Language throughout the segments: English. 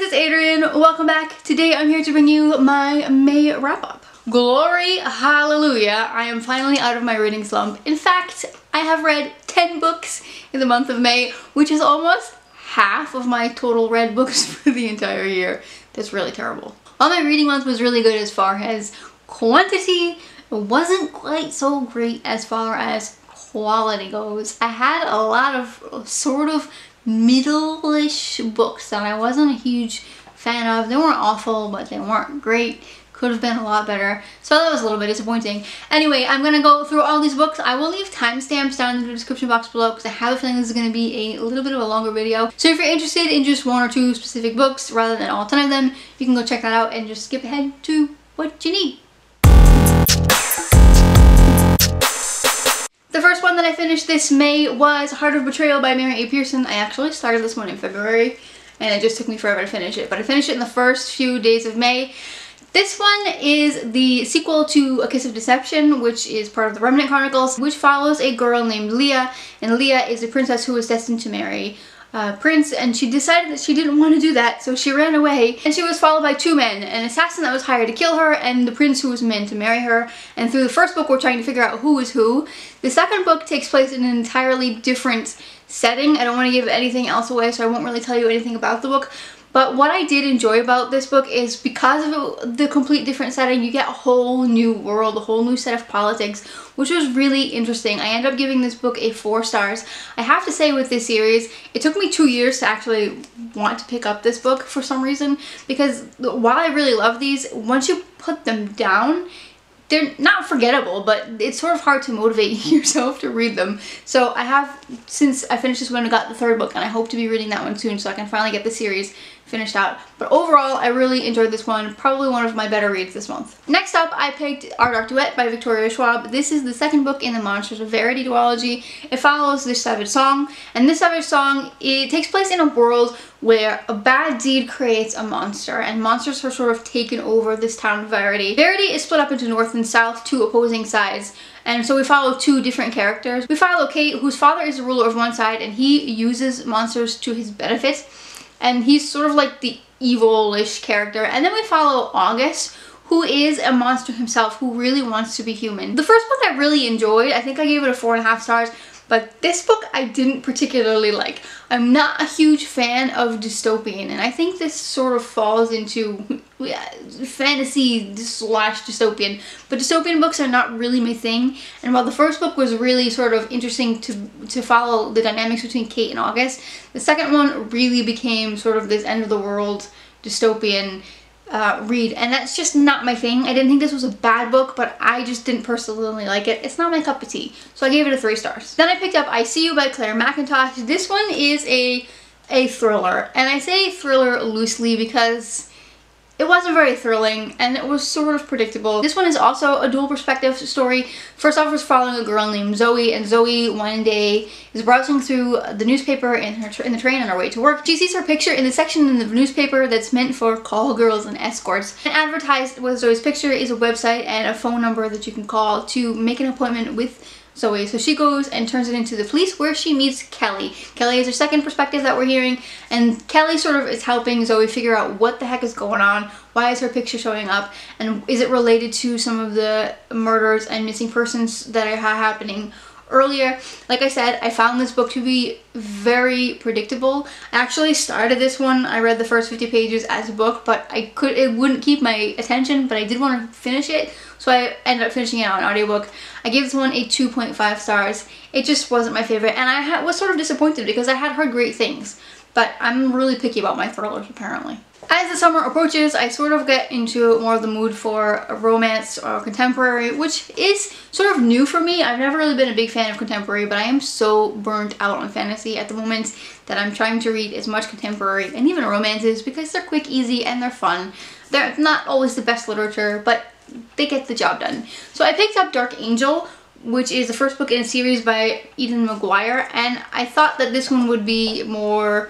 it's Adrian. Welcome back. Today I'm here to bring you my May wrap-up. Glory, hallelujah, I am finally out of my reading slump. In fact, I have read 10 books in the month of May, which is almost half of my total read books for the entire year. That's really terrible. While my reading month was really good as far as quantity, it wasn't quite so great as far as quality goes. I had a lot of sort of middle-ish books that I wasn't a huge fan of. They weren't awful, but they weren't great. Could have been a lot better. So that was a little bit disappointing. Anyway, I'm gonna go through all these books. I will leave timestamps down in the description box below because I have a feeling this is gonna be a little bit of a longer video. So if you're interested in just one or two specific books rather than all 10 of them, you can go check that out and just skip ahead to what you need. The first one that I finished this May was Heart of Betrayal by Mary A. Pierson. I actually started this one in February and it just took me forever to finish it, but I finished it in the first few days of May. This one is the sequel to A Kiss of Deception, which is part of the Remnant Chronicles, which follows a girl named Leah, and Leah is a princess who was destined to marry Prince, and she decided that she didn't want to do that, so she ran away, and she was followed by two men, an assassin that was hired to kill her and the prince who was meant to marry her. And through the first book we're trying to figure out who is who. The second book takes place in an entirely different setting. I don't want to give anything else away, so I won't really tell you anything about the book. But what I did enjoy about this book is because of the complete different setting, you get a whole new world, a whole new set of politics, which was really interesting. I ended up giving this book a 4 stars. I have to say with this series, it took me 2 years to actually want to pick up this book for some reason, because while I really love these, once you put them down, they're not forgettable, but it's sort of hard to motivate yourself to read them. So I have, since I finished this one, I got the third book, and I hope to be reading that one soon so I can finally get the series finished out. But overall, I really enjoyed this one. Probably one of my better reads this month. Next up, I picked Our Dark Duet by Victoria Schwab. This is the second book in the Monsters of Verity duology. It follows this Savage Song, and this Savage Song, it takes place in a world where a bad deed creates a monster, and monsters are sort of taken over this town of Verity. Verity is split up into North and South, 2 opposing sides. And so we follow 2 different characters. We follow Kate, whose father is the ruler of one side, and he uses monsters to his benefit. And he's sort of like the evil-ish character. And then we follow August, who is a monster himself, who really wants to be human. The first book I really enjoyed. I think I gave it a 4.5 stars. But this book I didn't particularly like. I'm not a huge fan of dystopian, and I think this sort of falls into fantasy slash dystopian. But dystopian books are not really my thing, and while the first book was really sort of interesting to follow the dynamics between Kate and August, the second one really became sort of this end of the world dystopian read, and that's just not my thing. I didn't think this was a bad book, but I just didn't personally like it. It's not my cup of tea, so I gave it a 3 stars. Then I picked up I See You by Clare Mackintosh. This one is a thriller, and I say thriller loosely because it wasn't very thrilling, and it was sort of predictable. This one is also a dual perspective story. First off, we're following a girl named Zoe, and Zoe one day is browsing through the newspaper in the train on her way to work. She sees her picture in the section in the newspaper that's meant for call girls and escorts. And advertised with Zoe's picture is a website and a phone number that you can call to make an appointment with Zoe. So she goes and turns it into the police, where she meets Kelly. Kelly is her second perspective that we're hearing, and Kelly sort of is helping Zoe figure out what the heck is going on, why is her picture showing up, and is it related to some of the murders and missing persons that are happening earlier. Like I said, I found this book to be very predictable. I actually started this one, I read the first 50 pages as a book, but it wouldn't keep my attention, but I did want to finish it, so I ended up finishing it on an audiobook. I gave this one a 2.5 stars. It just wasn't my favorite, and I was sort of disappointed because I had heard great things, but I'm really picky about my thrillers apparently. As the summer approaches, I sort of get into more of the mood for a romance or contemporary, which is sort of new for me. I've never really been a big fan of contemporary, but I am so burnt out on fantasy at the moment that I'm trying to read as much contemporary and even romances because they're quick, easy, and they're fun. They're not always the best literature, but they get the job done. So I picked up Dark Angel, which is the first book in a series by Maguire, and I thought that this one would be more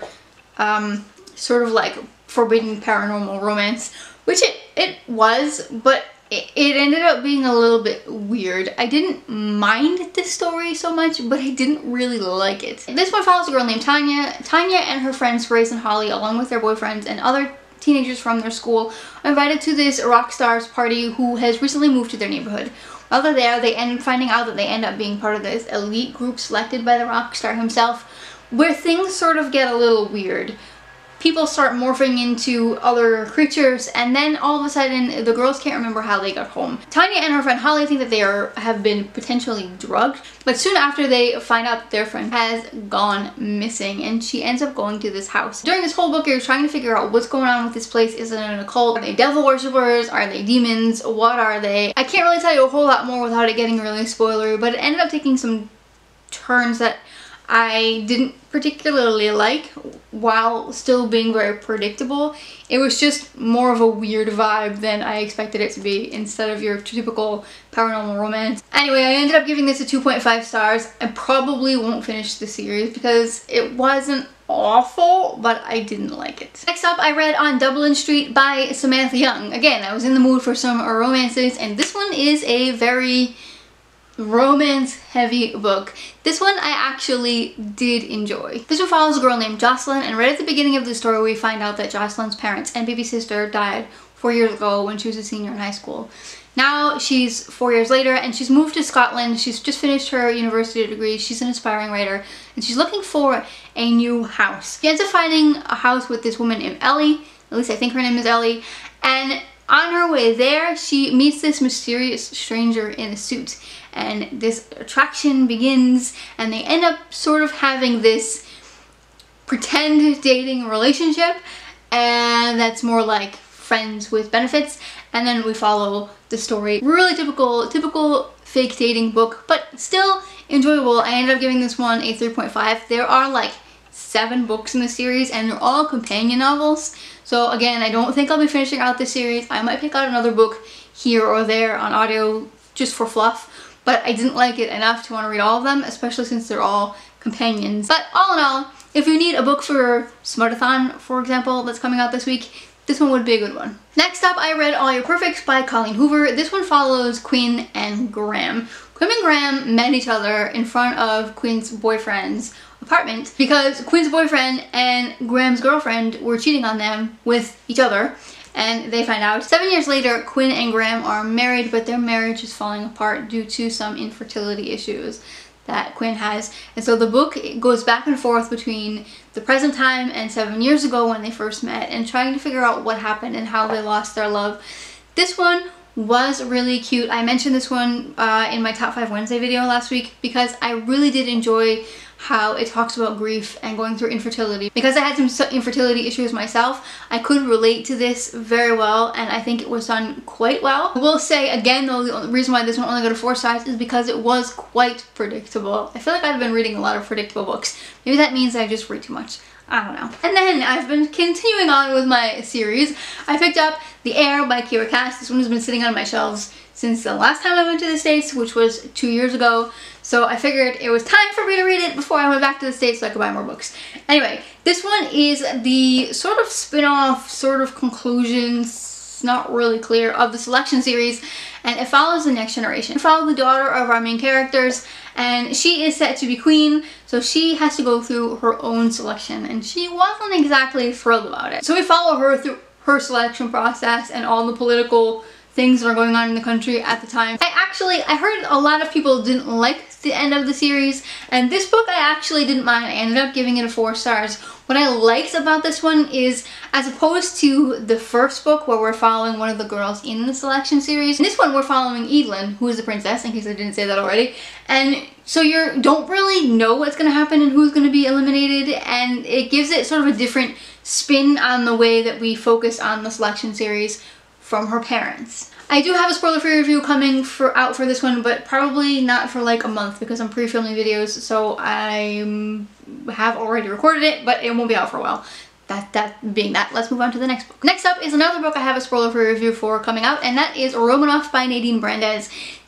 sort of like forbidden paranormal romance, which it was, but it ended up being a little bit weird. I didn't mind this story so much, but I didn't really like it. This one follows a girl named Tanya. Tanya and her friends Grace and Holly, along with their boyfriends and other teenagers from their school are invited to this rock stars party who has recently moved to their neighborhood. While they're there, they end up finding out that they end up being part of this elite group selected by the rock star himself, where things sort of get a little weird. People start morphing into other creatures, and then all of a sudden the girls can't remember how they got home. Tanya and her friend Holly think that they have been potentially drugged, but soon after they find out that their friend has gone missing, and she ends up going to this house. During this whole book, you're trying to figure out what's going on with this place. Is it an occult? Are they devil worshippers? Are they demons? What are they? I can't really tell you a whole lot more without it getting really spoilery, but it ended up taking some turns that I didn't particularly like while still being very predictable. It was just more of a weird vibe than I expected it to be, instead of your typical paranormal romance. Anyway, I ended up giving this a 2.5 stars. I probably won't finish the series because it wasn't awful, but I didn't like it. Next up, I read On Dublin Street by Samantha Young. Again, I was in the mood for some romances, and this one is a very romance heavy book. This one I actually did enjoy. This one follows a girl named Jocelyn, and right at the beginning of the story we find out that Jocelyn's parents and baby sister died 4 years ago when she was a senior in high school. Now she's 4 years later and she's moved to Scotland. She's just finished her university degree. She's an aspiring writer and she's looking for a new house. She ends up finding a house with this woman named Ellie. At least I think her name is Ellie. And on her way there, she meets this mysterious stranger in a suit, and this attraction begins, and they end up sort of having this pretend dating relationship, and that's more like friends with benefits. And then we follow the story. Really typical fake dating book, but still enjoyable. I ended up giving this one a 3.5. There are like 7 books in the series, and they're all companion novels. So again, I don't think I'll be finishing out this series. I might pick out another book here or there on audio just for fluff, but I didn't like it enough to want to read all of them, especially since they're all companions. But all in all, if you need a book for Smartathon, for example, that's coming out this week, this one would be a good one. Next up, I read All Your Perfects by Colleen Hoover. This one follows Quinn and Graham. Quinn and Graham met each other in front of Quinn's boyfriend's apartment because Quinn's boyfriend and Graham's girlfriend were cheating on them with each other, and they find out. 7 years later, Quinn and Graham are married, but their marriage is falling apart due to some infertility issues that Quinn has. And so the book goes back and forth between the present time and 7 years ago when they first met, and trying to figure out what happened and how they lost their love. This one was really cute. I mentioned this one in my Top 5 Wednesday video last week because I really did enjoy how it talks about grief and going through infertility. Because I had some infertility issues myself, I could relate to this very well, and I think it was done quite well. I will say again though, the only reason why this one only got a 4 stars is because it was quite predictable. I feel like I've been reading a lot of predictable books. Maybe that means I just read too much. I don't know. And then I've been continuing on with my series. I picked up The Heir by Kiera. This one has been sitting on my shelves since the last time I went to the States, which was 2 years ago. So I figured it was time for me to read it before I went back to the States so I could buy more books. Anyway, this one is the sort of spin-off, sort of conclusions, not really clear, of the Selection series, and it follows the next generation. We follow the daughter of our main characters, and she is set to be queen, so she has to go through her own selection, and she wasn't exactly thrilled about it. So we follow her through her selection process and all the political things that are going on in the country at the time. I heard a lot of people didn't like the end of the series, and this book I actually didn't mind. I ended up giving it a 4 stars. What I liked about this one is, as opposed to the first book where we're following one of the girls in the Selection series, in this one we're following Evelyn, who is the princess, in case I didn't say that already. And so you don't really know what's going to happen and who's going to be eliminated, and it gives it sort of a different spin on the way that we focus on the Selection series from her parents. I do have a spoiler-free review coming out for this one, but probably not for like a month because I'm pre-filming videos, so I have already recorded it, but it won't be out for a while. That being that, let's move on to the next book. Next up is another book I have a spoiler-free review for coming out, and that is Romanov by Nadine.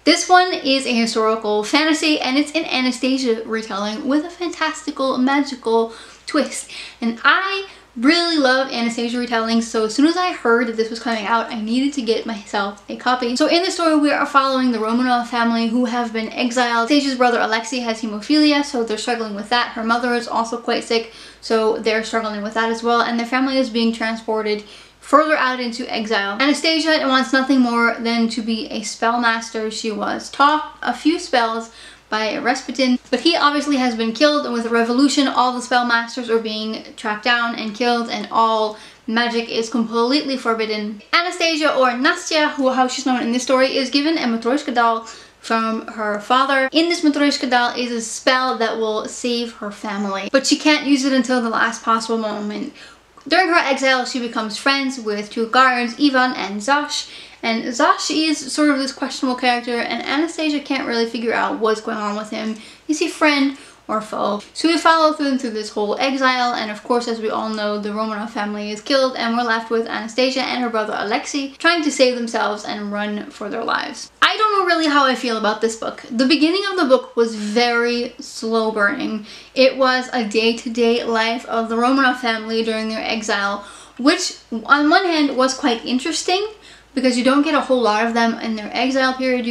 This one is a historical fantasy, and it's an Anastasia retelling with a fantastical, magical twist. And I really love Anastasia retellings, so as soon as I heard that this was coming out, I needed to get myself a copy. So in the story, we are following the Romanov family who have been exiled. Anastasia's brother Alexei has hemophilia, so they're struggling with that. Her mother is also quite sick, so they're struggling with that as well, and their family is being transported further out into exile. Anastasia wants nothing more than to be a spellmaster. She was taught a few spells by Rasputin, but he obviously has been killed, and with the revolution all the spellmasters are being tracked down and killed, and all magic is completely forbidden. Anastasia, or Nastya, how she's known in this story, is given a Matryoshka doll from her father. In this Matryoshka doll is a spell that will save her family, but she can't use it until the last possible moment. During her exile, she becomes friends with two guards, Ivan and Zosh. And Zosh is sort of this questionable character, and Anastasia can't really figure out what's going on with him. Is he friend or foe? So we follow them through this whole exile, and of course, as we all know, the Romanov family is killed, and we're left with Anastasia and her brother Alexei trying to save themselves and run for their lives. I don't know really how I feel about this book. The beginning of the book was very slow burning. It was a day-to-day life of the Romanov family during their exile, which on one hand was quite interesting, because you don't get a whole lot of them in their exile period.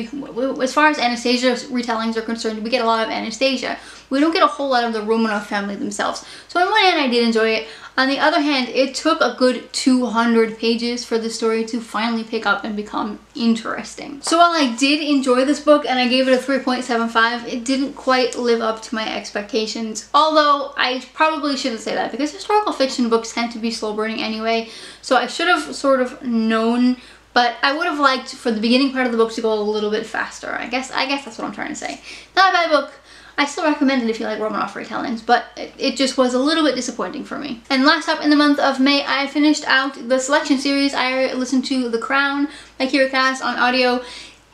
As far as Anastasia's retellings are concerned, we get a lot of Anastasia. We don't get a whole lot of the Romanov family themselves. So on one hand, I did enjoy it. On the other hand, it took a good 200 pages for the story to finally pick up and become interesting. So while I did enjoy this book and I gave it a 3.75, it didn't quite live up to my expectations. Although I probably shouldn't say that, because historical fiction books tend to be slow burning anyway. So I should have sort of known, but I would have liked for the beginning part of the book to go a little bit faster. I guess that's what I'm trying to say. Not a bad book. I still recommend it if you like Romanov retellings, but it just was a little bit disappointing for me. And last up in the month of May, I finished out the selection series. I listened to The Crown by Kiera on audio.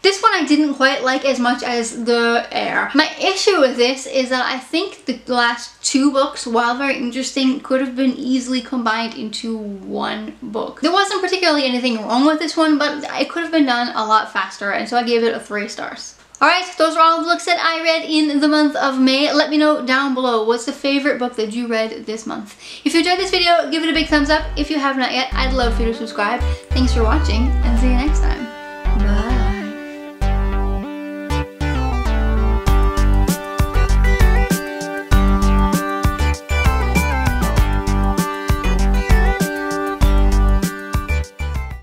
This one I didn't quite like as much as the Heir. My issue with this is that I think the last two books, while very interesting, could have been easily combined into one book. There wasn't particularly anything wrong with this one, but it could have been done a lot faster, and so I gave it a 3 stars. Alright, those are all the books that I read in the month of May. Let me know down below, what's the favorite book that you read this month? If you enjoyed this video, give it a big thumbs up. If you have not yet, I'd love for you to subscribe. Thanks for watching, and see you next time.